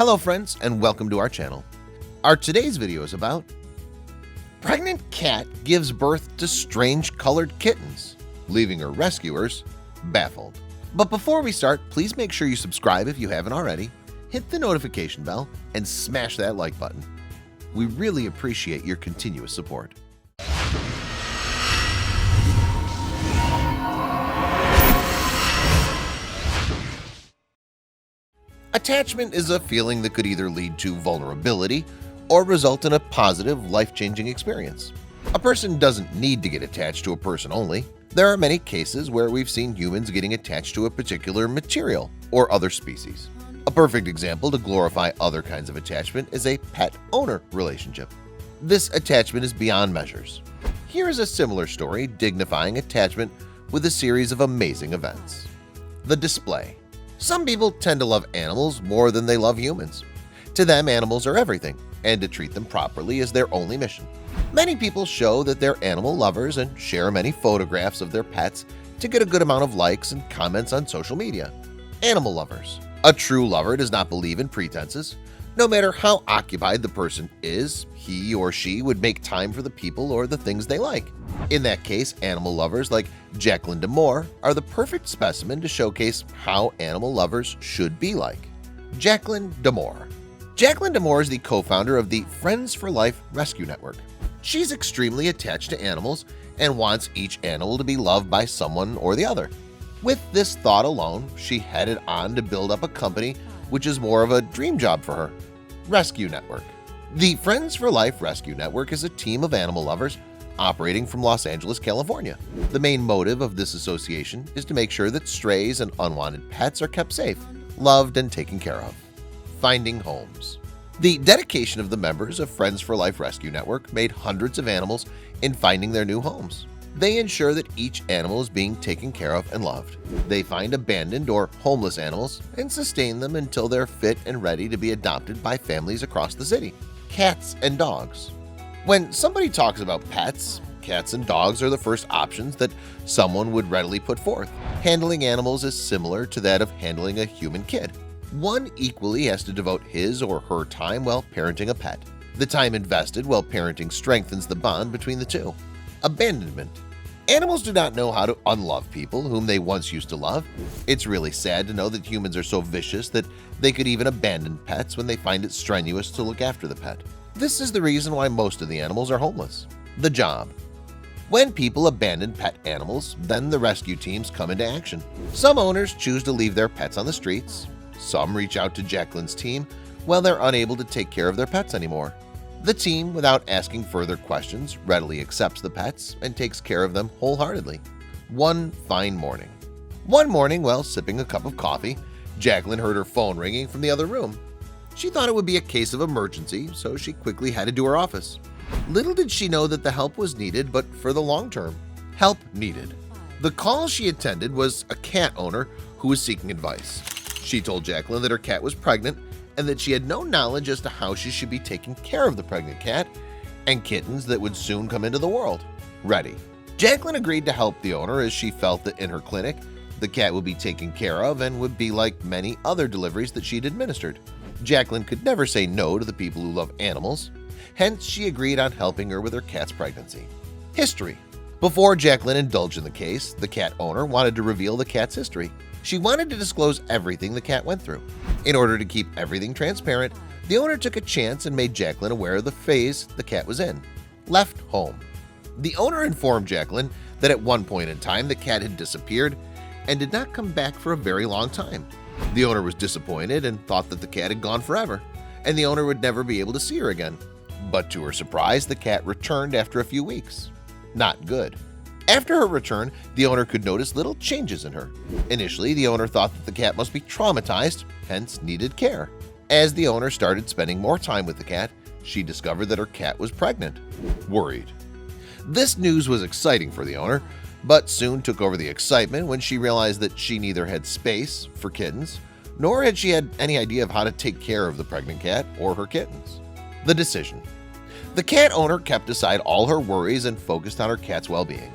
Hello friends and welcome to our channel. Our today's video is about pregnant cat gives birth to strange colored kittens, leaving her rescuers baffled. But before we start, please make sure you subscribe if you haven't already, hit the notification bell, and smash that like button. We really appreciate your continuous support. Attachment is a feeling that could either lead to vulnerability or result in a positive, life-changing experience. A person doesn't need to get attached to a person only. There are many cases where we've seen humans getting attached to a particular material or other species. A perfect example to glorify other kinds of attachment is a pet-owner relationship. This attachment is beyond measures. Here is a similar story dignifying attachment with a series of amazing events. The display. Some people tend to love animals more than they love humans. To them, animals are everything, and to treat them properly is their only mission. Many people show that they're animal lovers and share many photographs of their pets to get a good amount of likes and comments on social media. Animal lovers. A true lover does not believe in pretenses. No matter how occupied the person is, he or she would make time for the people or the things they like. In that case, animal lovers like Jacqueline D'Amour are the perfect specimen to showcase how animal lovers should be like. Jacqueline D'Amour. Jacqueline D'Amour is the co-founder of the Friends for Life Rescue Network. She's extremely attached to animals and wants each animal to be loved by someone or the other. With this thought alone, she headed on to build up a company which is more of a dream job for her. Rescue Network. The Friends for Life Rescue Network is a team of animal lovers operating from Los Angeles, California. The main motive of this association is to make sure that strays and unwanted pets are kept safe, loved, and taken care of. Finding homes. The dedication of the members of Friends for Life Rescue Network made hundreds of animals in finding their new homes. They ensure that each animal is being taken care of and loved. They find abandoned or homeless animals and sustain them until they're fit and ready to be adopted by families across the city. Cats and dogs. When somebody talks about pets, cats and dogs are the first options that someone would readily put forth. Handling animals is similar to that of handling a human kid. One equally has to devote his or her time while parenting a pet. The time invested while parenting strengthens the bond between the two. Abandonment. Animals do not know how to unlove people whom they once used to love. It's really sad to know that humans are so vicious that they could even abandon pets when they find it strenuous to look after the pet. This is the reason why most of the animals are homeless. The job. When people abandon pet animals, then the rescue teams come into action. Some owners choose to leave their pets on the streets. Some reach out to Jacqueline's team while they're unable to take care of their pets anymore. The team, without asking further questions, readily accepts the pets and takes care of them wholeheartedly. One fine morning. One morning, while sipping a cup of coffee, Jacqueline heard her phone ringing from the other room. She thought it would be a case of emergency, so she quickly headed to her office. Little did she know that the help was needed, but for the long term. Help needed. The call she attended was a cat owner who was seeking advice. She told Jacqueline that her cat was pregnant and that she had no knowledge as to how she should be taking care of the pregnant cat and kittens that would soon come into the world. Ready. Jacqueline agreed to help the owner as she felt that in her clinic, the cat would be taken care of and would be like many other deliveries that she'd administered. Jacqueline could never say no to the people who love animals, hence she agreed on helping her with her cat's pregnancy. History. Before Jacqueline indulged in the case, the cat owner wanted to reveal the cat's history. She wanted to disclose everything the cat went through. In order to keep everything transparent, the owner took a chance and made Jacqueline aware of the phase the cat was in. Left home. The owner informed Jacqueline that at one point in time the cat had disappeared and did not come back for a very long time. The owner was disappointed and thought that the cat had gone forever, and the owner would never be able to see her again. But to her surprise, the cat returned after a few weeks. Not good. After her return, the owner could notice little changes in her. Initially, the owner thought that the cat must be traumatized, hence needed care. As the owner started spending more time with the cat, she discovered that her cat was pregnant. Worried. This news was exciting for the owner, but soon took over the excitement when she realized that she neither had space for kittens, nor had she had any idea of how to take care of the pregnant cat or her kittens. The decision. The cat owner kept aside all her worries and focused on her cat's well-being.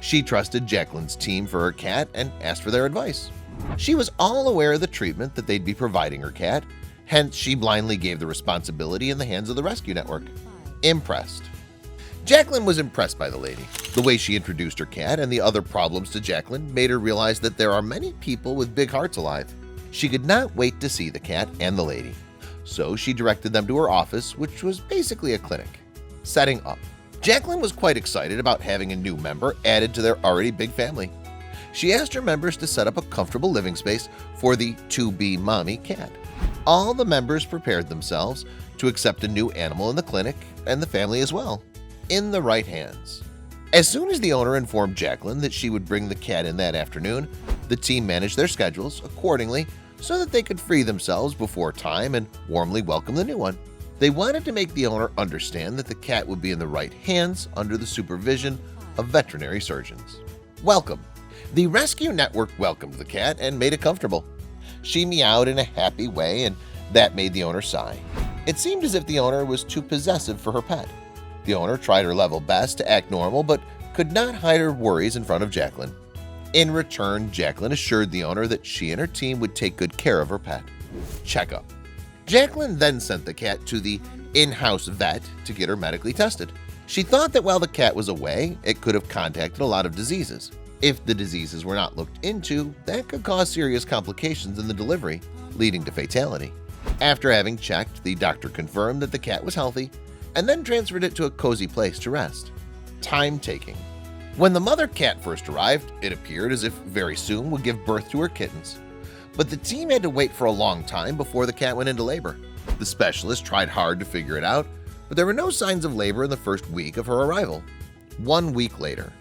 She trusted Jacqueline's team for her cat and asked for their advice. She was all aware of the treatment that they'd be providing her cat, Hence, she blindly gave the responsibility in the hands of the rescue network. Impressed. Jacqueline was impressed by the lady. The way she introduced her cat and the other problems to Jacqueline made her realize that there are many people with big hearts alive. She could not wait to see the cat and the lady. So she directed them to her office, which was basically a clinic. Setting up. Jacqueline was quite excited about having a new member added to their already big family. She asked her members to set up a comfortable living space for the to-be mommy cat. All the members prepared themselves to accept a new animal in the clinic and the family as well, in the right hands. As soon as the owner informed Jacqueline that she would bring the cat in that afternoon, the team managed their schedules accordingly so that they could free themselves before time and warmly welcome the new one. They wanted to make the owner understand that the cat would be in the right hands under the supervision of veterinary surgeons. Welcome. The rescue network welcomed the cat and made it comfortable. She meowed in a happy way, and that made the owner sigh. It seemed as if the owner was too possessive for her pet. The owner tried her level best to act normal, but could not hide her worries in front of Jacqueline. In return, Jacqueline assured the owner that she and her team would take good care of her pet. Checkup. Jacqueline then sent the cat to the in-house vet to get her medically tested. She thought that while the cat was away, it could have contacted a lot of diseases. If the diseases were not looked into, that could cause serious complications in the delivery, leading to fatality. After having checked, the doctor confirmed that the cat was healthy and then transferred it to a cozy place to rest. Time taking. When the mother cat first arrived, it appeared as if very soon would give birth to her kittens. But the team had to wait for a long time before the cat went into labor. The specialist tried hard to figure it out, but there were no signs of labor in the first week of her arrival. 1 week later.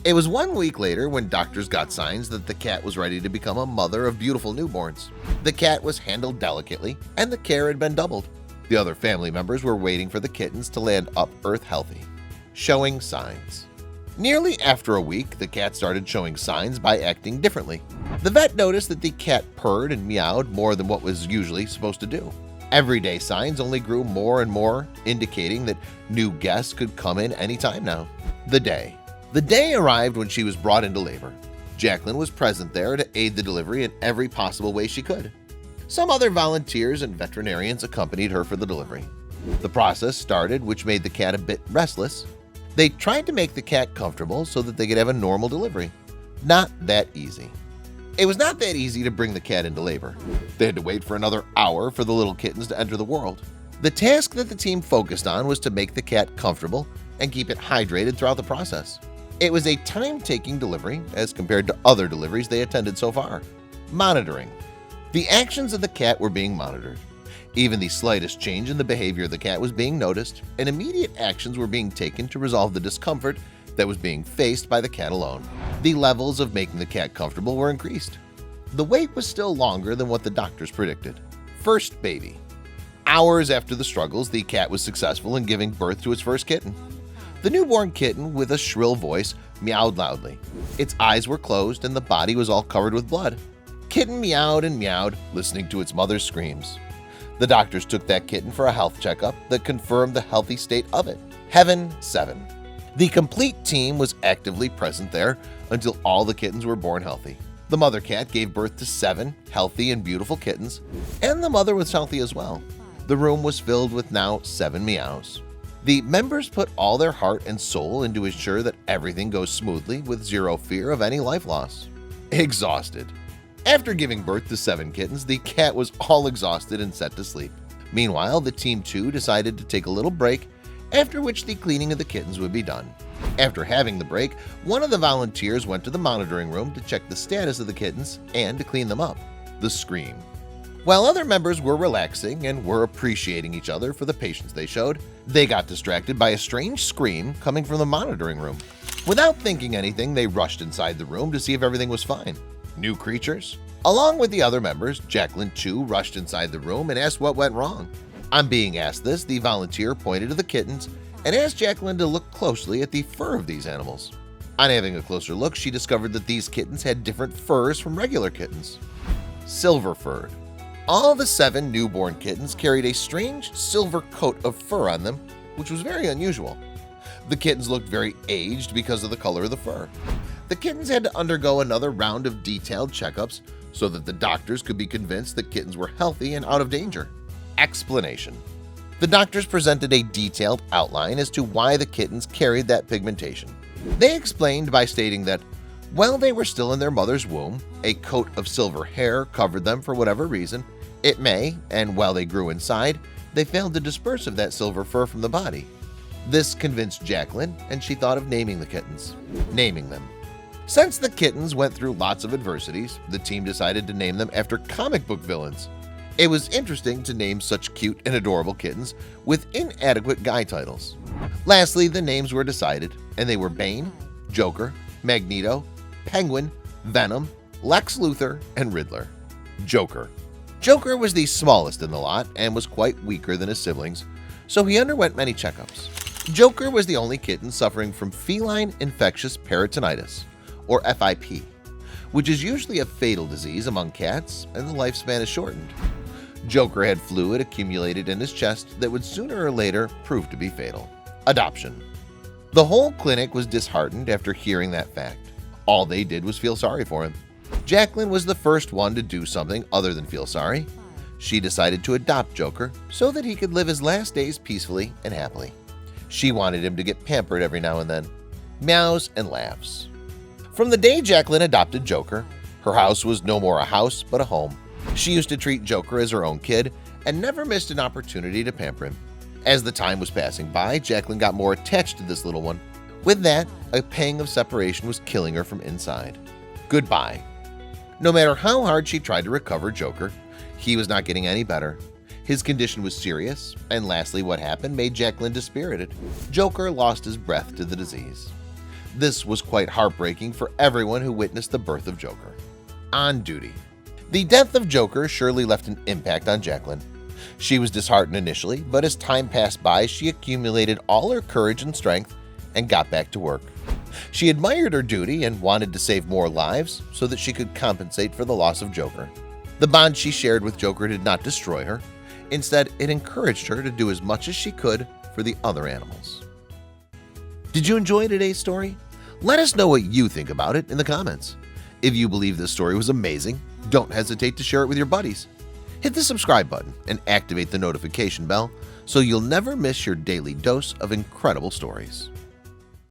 It was 1 week later when doctors got signs that the cat was ready to become a mother of beautiful newborns. The cat was handled delicately, and the care had been doubled. The other family members were waiting for the kittens to land up Earth healthy. Showing signs. Nearly after a week, the cat started showing signs by acting differently. The vet noticed that the cat purred and meowed more than what was usually supposed to do. Everyday signs only grew more and more, indicating that new guests could come in any time now. The day. The day arrived when she was brought into labor. Jacqueline was present there to aid the delivery in every possible way she could. Some other volunteers and veterinarians accompanied her for the delivery. The process started, which made the cat a bit restless. They tried to make the cat comfortable so that they could have a normal delivery. Not that easy. It was not that easy to bring the cat into labor. They had to wait for another hour for the little kittens to enter the world. The task that the team focused on was to make the cat comfortable and keep it hydrated throughout the process. It was a time-taking delivery as compared to other deliveries they attended so far. Monitoring. The actions of the cat were being monitored. Even the slightest change in the behavior of the cat was being noticed, and immediate actions were being taken to resolve the discomfort that was being faced by the cat alone. The levels of making the cat comfortable were increased. The wait was still longer than what the doctors predicted. First baby. Hours after the struggles, the cat was successful in giving birth to its first kitten. The newborn kitten, with a shrill voice, meowed loudly. Its eyes were closed and the body was all covered with blood. Kitten meowed and meowed, listening to its mother's screams. The doctors took that kitten for a health checkup that confirmed the healthy state of it. Heaven 7. The complete team was actively present there until all the kittens were born healthy. The mother cat gave birth to 7 healthy and beautiful kittens, and the mother was healthy as well. The room was filled with now 7 meows. The members put all their heart and soul into ensure that everything goes smoothly with zero fear of any life loss. Exhausted. After giving birth to 7 kittens, the cat was all exhausted and set to sleep. Meanwhile, the team 2 decided to take a little break, after which the cleaning of the kittens would be done. After having the break, one of the volunteers went to the monitoring room to check the status of the kittens and to clean them up. The scream. While other members were relaxing and were appreciating each other for the patience they showed, they got distracted by a strange scream coming from the monitoring room. Without thinking anything, they rushed inside the room to see if everything was fine. New creatures? Along with the other members, Jacqueline too rushed inside the room and asked what went wrong. On being asked this, the volunteer pointed to the kittens and asked Jacqueline to look closely at the fur of these animals. On having a closer look, she discovered that these kittens had different furs from regular kittens. Silver-furred. All the 7 newborn kittens carried a strange silver coat of fur on them, which was very unusual. The kittens looked very aged because of the color of the fur. The kittens had to undergo another round of detailed checkups so that the doctors could be convinced that kittens were healthy and out of danger. Explanation. The doctors presented a detailed outline as to why the kittens carried that pigmentation. They explained by stating that while they were still in their mother's womb, a coat of silver hair covered them for whatever reason it may, and while they grew inside, they failed to disperse of that silver fur from the body. This convinced Jacqueline, and she thought of naming the kittens. Naming them. Since the kittens went through lots of adversities, the team decided to name them after comic book villains. It was interesting to name such cute and adorable kittens with inadequate guy titles. Lastly, the names were decided, and they were Bane, Joker, Magneto, Penguin, Venom, Lex Luthor, and Riddler. Joker. Joker was the smallest in the lot and was quite weaker than his siblings, so he underwent many checkups. Joker was the only kitten suffering from feline infectious peritonitis, or FIP, which is usually a fatal disease among cats, and the lifespan is shortened. Joker had fluid accumulated in his chest that would sooner or later prove to be fatal. Adoption. The whole clinic was disheartened after hearing that fact. All they did was feel sorry for him. Jacqueline was the first one to do something other than feel sorry. She decided to adopt Joker so that he could live his last days peacefully and happily. She wanted him to get pampered every now and then. Meows and laughs. From the day Jacqueline adopted Joker, her house was no more a house but a home. She used to treat Joker as her own kid and never missed an opportunity to pamper him. As the time was passing by, Jacqueline got more attached to this little one. With that, a pang of separation was killing her from inside. Goodbye. No matter how hard she tried to recover Joker, he was not getting any better. His condition was serious, and lastly what happened made Jacqueline dispirited. Joker lost his breath to the disease. This was quite heartbreaking for everyone who witnessed the birth of Joker. On duty. The death of Joker surely left an impact on Jacqueline. She was disheartened initially, but as time passed by, she accumulated all her courage and strength and got back to work. She admired her duty and wanted to save more lives so that she could compensate for the loss of Joker. The bond she shared with Joker did not destroy her. Instead, it encouraged her to do as much as she could for the other animals. Did you enjoy today's story? Let us know what you think about it in the comments. If you believe this story was amazing, don't hesitate to share it with your buddies. Hit the subscribe button and activate the notification bell so you'll never miss your daily dose of incredible stories.